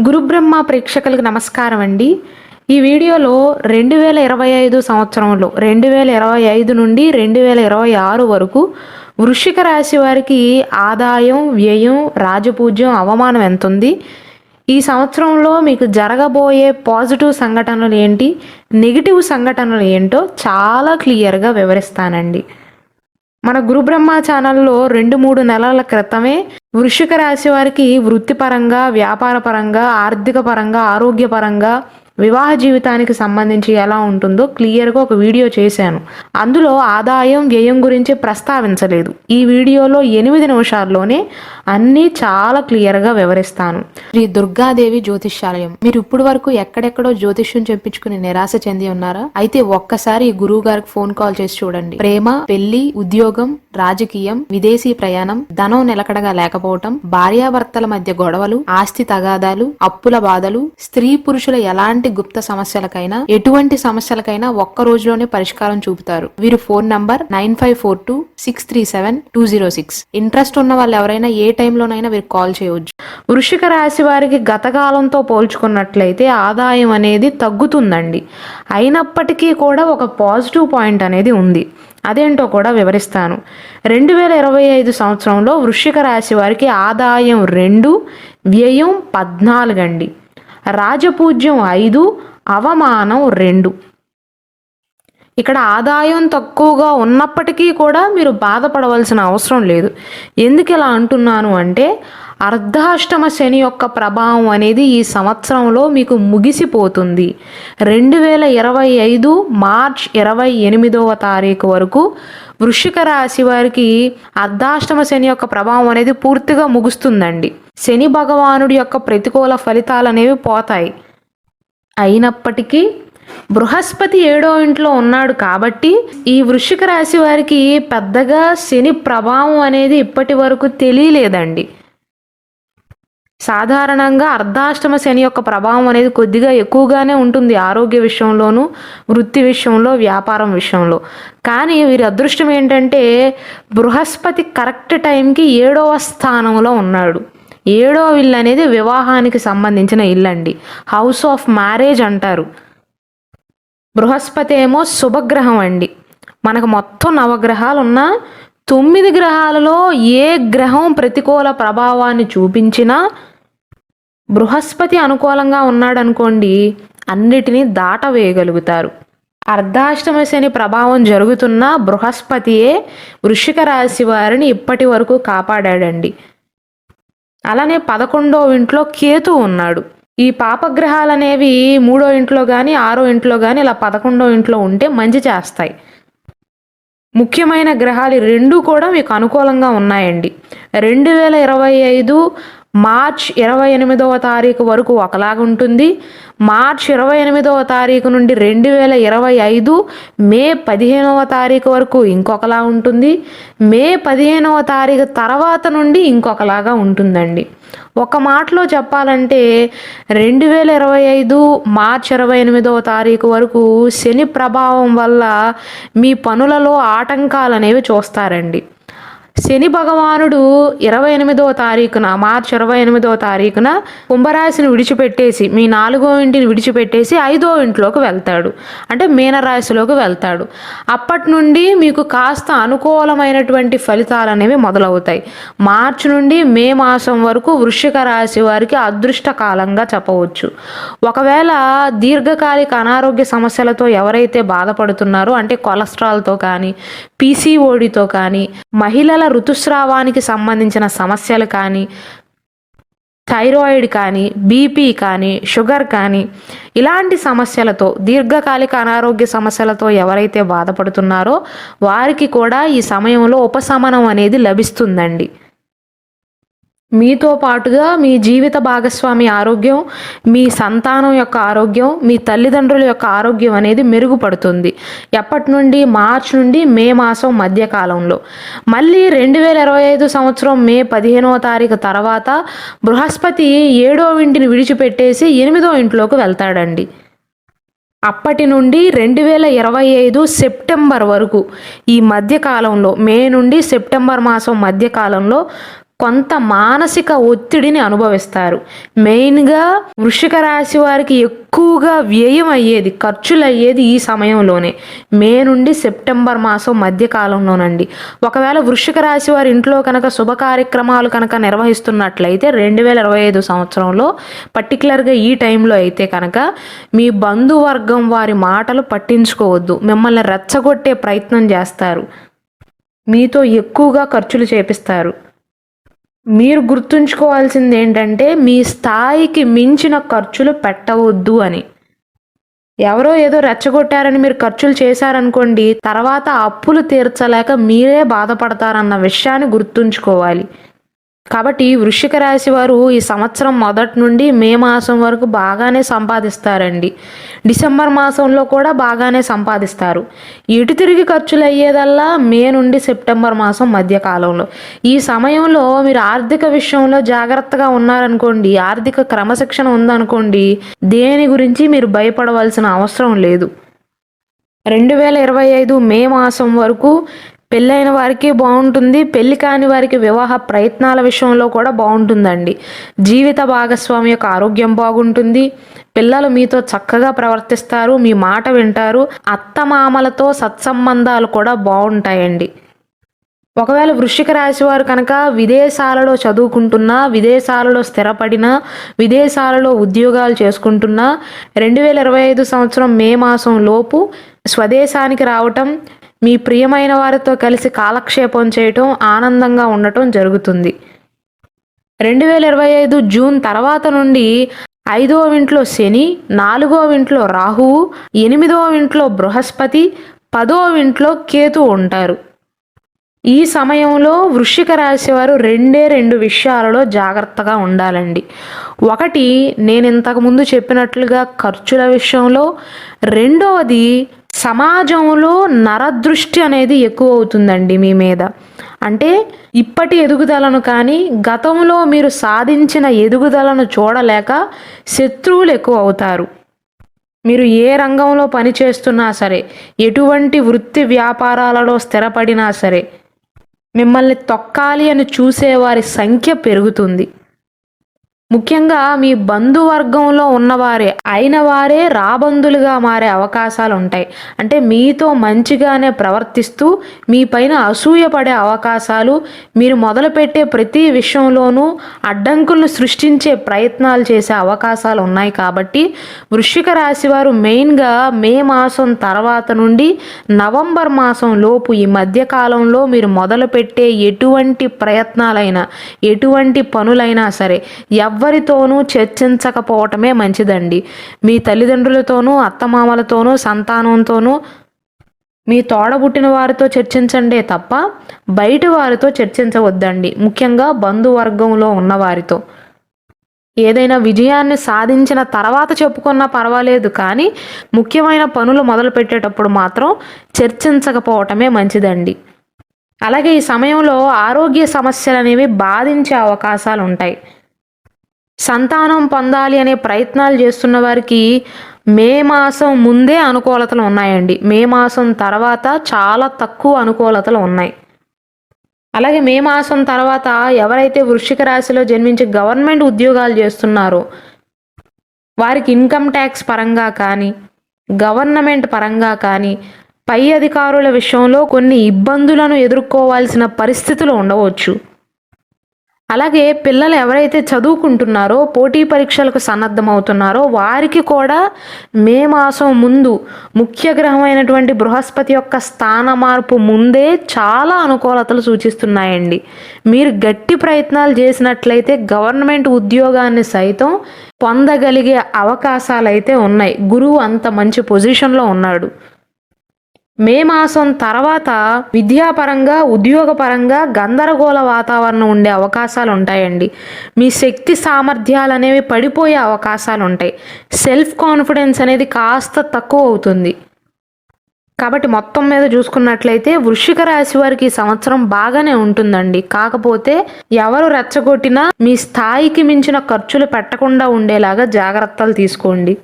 గురుబ్రహ్మ ప్రేక్షకులకు నమస్కారం అండి. ఈ వీడియోలో 2025 సంవత్సరంలో 2025 నుండి 2026 వరకు వృశ్చిక రాశి వారికి ఆదాయం, వ్యయం, రాజపూజ్యం, అవమానం ఎంత ఉంది, ఈ సంవత్సరంలో మీకు జరగబోయే పాజిటివ్ సంఘటనలు ఏంటి, నెగిటివ్ సంఘటనలు ఏంటో చాలా క్లియర్గా వివరిస్తానండి. మన గురుబ్రహ్మ ఛానల్లో 2-3 నెలల క్రితమే వృశ్చిక రాశి వారికి వృత్తిపరంగా, వ్యాపారపరంగా, ఆర్థిక పరంగా, ఆరోగ్యపరంగా, వివాహ జీవితానికి సంబంధించి ఎలా ఉంటుందో క్లియర్గా ఒక వీడియో చేశాను. అందులో ఆదాయం, వ్యయం గురించి ప్రస్తావించలేదు. ఈ వీడియోలో 8 నిమిషాల్లోనే అన్నీ చాలా క్లియర్గా వివరిస్తాను. శ్రీ దుర్గాదేవి జ్యోతిష్యాలయం. మీరు ఇప్పుడు వరకు ఎక్కడెక్కడో జ్యోతిష్యం చెప్పించుకుని నిరాశ చెంది ఉన్నారా? అయితే ఒక్కసారి ఈ గురువు గారికి ఫోన్ కాల్ చేసి చూడండి. ప్రేమ, పెళ్లి, ఉద్యోగం, రాజకీయం, విదేశీ ప్రయాణం, ధనం నిలకడగా లేకపోవటం, భార్యాభర్తల మధ్య గొడవలు, ఆస్తి తగాదాలు, అప్పుల బాధలు, స్త్రీ పురుషుల ఎలాంటి గుప్త సమస్యలకైనా, ఎటువంటి సమస్యలకైనా ఒక్క రోజులోనే పరిష్కారం చూపుతారు. వీరు ఫోన్ నంబర్ 9542637206. ఇంట్రెస్ట్ ఉన్న వాళ్ళు ఎవరైనా ఏ టైంలోనైనా వీరికి కాల్ చేయవచ్చు. వృశ్చిక రాశి వారికి గతకాలంతో పోల్చుకున్నట్లయితే ఆదాయం అనేది తగ్గుతుందండి. అయినప్పటికీ కూడా ఒక పాజిటివ్ పాయింట్ అనేది ఉంది. అదేంటో కూడా వివరిస్తాను. 2025 సంవత్సరంలో వృశ్చిక రాశి వారికి ఆదాయం 2, వ్యయం 14 అండి. రాజపూజ్యం 5, అవమానం 2. ఇక్కడ ఆదాయం తక్కువగా ఉన్నప్పటికీ కూడా మీరు బాధపడవలసిన అవసరం లేదు. ఎందుకు ఇలా అంటున్నాను అంటే, అర్ధాష్టమ శని యొక్క ప్రభావం అనేది ఈ సంవత్సరంలో మీకు ముగిసిపోతుంది. 2025 మార్చ్ 28వ తారీఖు వరకు వృశ్చిక రాశి వారికి అర్ధాష్టమ శని యొక్క ప్రభావం అనేది పూర్తిగా ముగుస్తుందండి. శని భగవానుడి యొక్క ప్రతికూల ఫలితాలు అనేవి పోతాయి. అయినప్పటికీ బృహస్పతి 7వ ఇంట్లో ఉన్నాడు కాబట్టి ఈ వృశ్చిక రాశి వారికి పెద్దగా శని ప్రభావం అనేది ఇప్పటి వరకు తెలియలేదండి. సాధారణంగా అర్ధాష్టమ శని యొక్క ప్రభావం అనేది కొద్దిగా ఎక్కువగానే ఉంటుంది ఆరోగ్య విషయంలోనూ, వృత్తి విషయంలో, వ్యాపారం విషయంలో. కానీ వీరి అదృష్టం ఏంటంటే బృహస్పతి కరెక్ట్ టైంకి 7వ స్థానంలో ఉన్నాడు. 7వ ఇల్లు అనేది వివాహానికి సంబంధించిన ఇల్లు అండి. హౌస్ ఆఫ్ మ్యారేజ్ అంటారు. బృహస్పతి ఏమో శుభగ్రహం అండి. మనకు మొత్తం 9 గ్రహాలు ఉన్నా 9 గ్రహాలలో ఏ గ్రహం ప్రతికూల ప్రభావాన్ని చూపించినా బృహస్పతి అనుకూలంగా ఉన్నాడనుకోండి, అన్నిటినీ దాటవేయగలుగుతారు. అర్ధాష్టమ శని ప్రభావం జరుగుతున్న బృహస్పతియే వృశ్చిక రాశి వారిని ఇప్పటి వరకు కాపాడాడండి. అలానే 11వ ఇంట్లో కేతు ఉన్నాడు. ఈ పాపగ్రహాలు అనేవి 3వ ఇంట్లో కానీ 6వ ఇంట్లో కానీ ఇలా 11వ ఇంట్లో ఉంటే మంచి చేస్తాయి. ముఖ్యమైన గ్రహాలు 2 కూడా మీకు అనుకూలంగా ఉన్నాయండి. 2025 మార్చ్ 28వ తారీఖు వరకు ఒకలాగా ఉంటుంది. మార్చ్ 28వ తారీఖు నుండి 2025 మే 15వ తారీఖు వరకు ఇంకొకలా ఉంటుంది. మే 15వ తారీఖు తర్వాత నుండి ఇంకొకలాగా ఉంటుందండి. ఒక మాటలో చెప్పాలంటే 2025 మార్చ్ 28వ తారీఖు వరకు శని ప్రభావం వల్ల మీ పనులలో ఆటంకాలు అనేవి చూస్తారండి. శని భగవానుడు 28వ తారీఖున మార్చ్ 28వ తారీఖున కుంభరాశిని విడిచిపెట్టేసి మీ 4వ ఇంటిని విడిచిపెట్టేసి 5వ ఇంట్లోకి వెళ్తాడు. అంటే మీనరాశిలోకి వెళ్తాడు. అప్పటి నుండి మీకు కాస్త అనుకూలమైనటువంటి ఫలితాలు అనేవి మొదలవుతాయి. మార్చి నుండి మే మాసం వరకు వృశ్చిక రాశి వారికి అదృష్ట కాలంగా చెప్పవచ్చు. ఒకవేళ దీర్ఘకాలిక అనారోగ్య సమస్యలతో ఎవరైతే బాధపడుతున్నారో, అంటే కొలెస్ట్రాల్తో కానీ, పీసీఓడితో కానీ, మహిళల ఋతుస్రావానికి సంబంధించిన సమస్యలు కానీ, థైరాయిడ్ కానీ, బీపీ కానీ, షుగర్ కానీ, ఇలాంటి సమస్యలతో, దీర్ఘకాలిక అనారోగ్య సమస్యలతో ఎవరైతే బాధపడుతున్నారో వారికి కూడా ఈ సమయంలో ఉపశమనం అనేది లభిస్తుందండి. మీతో పాటుగా మీ జీవిత భాగస్వామి ఆరోగ్యం, మీ సంతానం యొక్క ఆరోగ్యం, మీ తల్లిదండ్రుల యొక్క ఆరోగ్యం అనేది మెరుగుపడుతుంది. ఎప్పటి నుండి? మార్చ్ నుండి మే మాసం మధ్యకాలంలో. మళ్ళీ 2025 సంవత్సరం మే 15వ తారీఖు తర్వాత బృహస్పతి 7వ ఇంటిని విడిచిపెట్టేసి 8వ ఇంట్లోకి వెళ్తాడండి. అప్పటి నుండి 2025 సెప్టెంబర్ వరకు ఈ మధ్యకాలంలో, మే నుండి సెప్టెంబర్ మాసం మధ్యకాలంలో కొంత మానసిక ఒత్తిడిని అనుభవిస్తారు. మెయిన్గా వృశ్చిక రాశి వారికి ఎక్కువగా వ్యయం అయ్యేది, ఖర్చులు అయ్యేది ఈ సమయంలోనే, మే నుండి సెప్టెంబర్ మాసం మధ్య కాలంలోనండి. ఒకవేళ వృశ్చిక రాశి వారి ఇంట్లో కనుక శుభ కార్యక్రమాలు కనుక నిర్వహిస్తున్నట్లయితే 2025 సంవత్సరంలో పర్టికులర్గా ఈ టైంలో అయితే కనుక మీ బంధువర్గం వారి మాటలు పట్టించుకోవద్దు. మిమ్మల్ని రెచ్చగొట్టే ప్రయత్నం చేస్తారు, మీతో ఎక్కువగా ఖర్చులు చేపిస్తారు. మీరు గుర్తుంచుకోవాల్సింది ఏంటంటే మీ స్థాయికి మించిన ఖర్చులు పెట్టవద్దు అని. ఎవరో ఏదో రెచ్చగొట్టారని మీరు ఖర్చులు చేశారనుకోండి, తర్వాత అప్పులు తీర్చలేక మీరే బాధపడతారన్న విషయాన్ని గుర్తుంచుకోవాలి. కాబట్టి వృశ్చిక రాశి వారు ఈ సంవత్సరం మొదటి నుండి మే మాసం వరకు బాగానే సంపాదిస్తారండి. డిసెంబర్ మాసంలో కూడా బాగానే సంపాదిస్తారు. ఇటు తిరిగి ఖర్చులు అయ్యేదల్లా మే నుండి సెప్టెంబర్ మాసం మధ్య కాలంలో. ఈ సమయంలో మీరు ఆర్థిక విషయంలో జాగ్రత్తగా ఉన్నారనుకోండి, ఆర్థిక క్రమశిక్షణ ఉందనుకోండి, దేని గురించి మీరు భయపడవలసిన అవసరం లేదు. 2025 మే మాసం వరకు పెళ్ళైన వారికి బాగుంటుంది, పెళ్లి కాని వారికి వివాహ ప్రయత్నాల విషయంలో కూడా బాగుంటుందండి. జీవిత భాగస్వామి యొక్క ఆరోగ్యం బాగుంటుంది, పిల్లలు మీతో చక్కగా ప్రవర్తిస్తారు, మీ మాట వింటారు, అత్తమామలతో సత్సంబంధాలు కూడా బాగుంటాయండి. ఒకవేళ వృశ్చిక రాశి వారు కనుక విదేశాలలో చదువుకుంటున్నా, విదేశాలలో స్థిరపడినా, విదేశాలలో ఉద్యోగాలు చేసుకుంటున్నా 2025 సంవత్సరం మే మాసం లోపు స్వదేశానికి రావటం, మీ ప్రియమైన వారితో కలిసి కాలక్షేపం చేయటం, ఆనందంగా ఉండటం జరుగుతుంది. 2025 జూన్ తర్వాత నుండి 5వ ఇంట్లో శని, 4వ ఇంట్లో రాహువు, 8వ ఇంట్లో బృహస్పతి, 10వ ఇంట్లో కేతు ఉంటారు. ఈ సమయంలో వృశ్చిక రాశి వారు రెండు విషయాలలో జాగ్రత్తగా ఉండాలండి. ఒకటి, నేను ఇంతకుముందు చెప్పినట్లుగా ఖర్చుల విషయంలో. రెండవది, సమాజంలో నరదృష్టి అనేది ఎక్కువ అవుతుందండి మీ మీద. అంటే ఇప్పటి ఎదుగుదలను కానీ గతంలో మీరు సాధించిన ఎదుగుదలను చూడలేక శత్రువులు ఎక్కువ అవుతారు. మీరు ఏ రంగంలో పనిచేస్తున్నా సరే, ఎటువంటి వృత్తి వ్యాపారాలలో స్థిరపడినా సరే, మిమ్మల్ని తొక్కాలి అని చూసేవారి సంఖ్య పెరుగుతుంది. ముఖ్యంగా మీ బంధువర్గంలో ఉన్నవారే అయిన వారే రాబందులుగా మారే అవకాశాలు ఉంటాయి. అంటే మీతో మంచిగానే ప్రవర్తిస్తూ మీ పైన అసూయ పడే అవకాశాలు, మీరు మొదలుపెట్టే ప్రతి విషయంలోనూ అడ్డంకులను సృష్టించే ప్రయత్నాలు చేసే అవకాశాలు ఉన్నాయి. కాబట్టి వృశ్చిక రాశి వారు మెయిన్గా మే మాసం తర్వాత నుండి నవంబర్ మాసం లోపు ఈ మధ్యకాలంలో మీరు మొదలుపెట్టే ఎటువంటి ప్రయత్నాలైనా, ఎటువంటి పనులైనా సరే ఎవరితోనూ చర్చించకపోవటమే మంచిదండి. మీ తల్లిదండ్రులతోనూ, అత్తమామలతోనూ, సంతానంతోనూ, మీ తోడబుట్టిన వారితో చర్చించండే తప్ప బయట వారితో చర్చించవద్దండి. ముఖ్యంగా బంధువర్గంలో ఉన్నవారితో. ఏదైనా విజయాన్ని సాధించిన తర్వాత చెప్పుకున్నా పర్వాలేదు, కానీ ముఖ్యమైన పనులు మొదలుపెట్టేటప్పుడు మాత్రం చర్చించకపోవటమే మంచిదండి. అలాగే ఈ సమయంలో ఆరోగ్య సమస్యలు అనేవి బాధించే అవకాశాలు ఉంటాయి. సంతానం పొందాలి అనే ప్రయత్నాలు చేస్తున్న వారికి మే మాసం ముందే అనుకూలతలు ఉన్నాయండి. మే మాసం తర్వాత చాలా తక్కువ అనుకూలతలు ఉన్నాయి. అలాగే మే మాసం తర్వాత ఎవరైతే వృశ్చిక రాశిలో జన్మించి గవర్నమెంట్ ఉద్యోగాలు చేస్తున్నారో వారికి ఇన్కమ్ ట్యాక్స్ పరంగా కానీ, గవర్నమెంట్ పరంగా కానీ, పై అధికారుల విషయంలో కొన్ని ఇబ్బందులను ఎదుర్కోవాల్సిన పరిస్థితులు ఉండవచ్చు. అలాగే పిల్లలు ఎవరైతే చదువుకుంటున్నారో, పోటీ పరీక్షలకు సన్నద్ధమవుతున్నారో వారికి కూడా మే మాసం ముందు ముఖ్య గ్రహమైనటువంటి బృహస్పతి యొక్క స్థాన మార్పు ముందే చాలా అనుకూలతలు సూచిస్తున్నాయండి. మీరు గట్టి ప్రయత్నాలు చేసినట్లయితే గవర్నమెంట్ ఉద్యోగాన్ని సైతం పొందగలిగే అవకాశాలు అయితే ఉన్నాయి. గురువు అంత మంచి పొజిషన్లో ఉన్నాడు. మే మాసం తర్వాత విద్యాపరంగా, ఉద్యోగపరంగా గందరగోళ వాతావరణం ఉండే అవకాశాలు ఉంటాయండి. మీ శక్తి సామర్థ్యాలు అనేవి పడిపోయే అవకాశాలు ఉంటాయి. సెల్ఫ్ కాన్ఫిడెన్స్ అనేది కాస్త తక్కువ అవుతుంది. కాబట్టి మొత్తం మీద చూసుకున్నట్లయితే వృశ్చిక రాశి వారికి ఈ సంవత్సరం బాగానే ఉంటుందండి. కాకపోతే ఎవరు రెచ్చగొట్టినా మీ స్థాయికి మించిన ఖర్చులు పెట్టకుండా ఉండేలాగా జాగ్రత్తలు తీసుకోండి.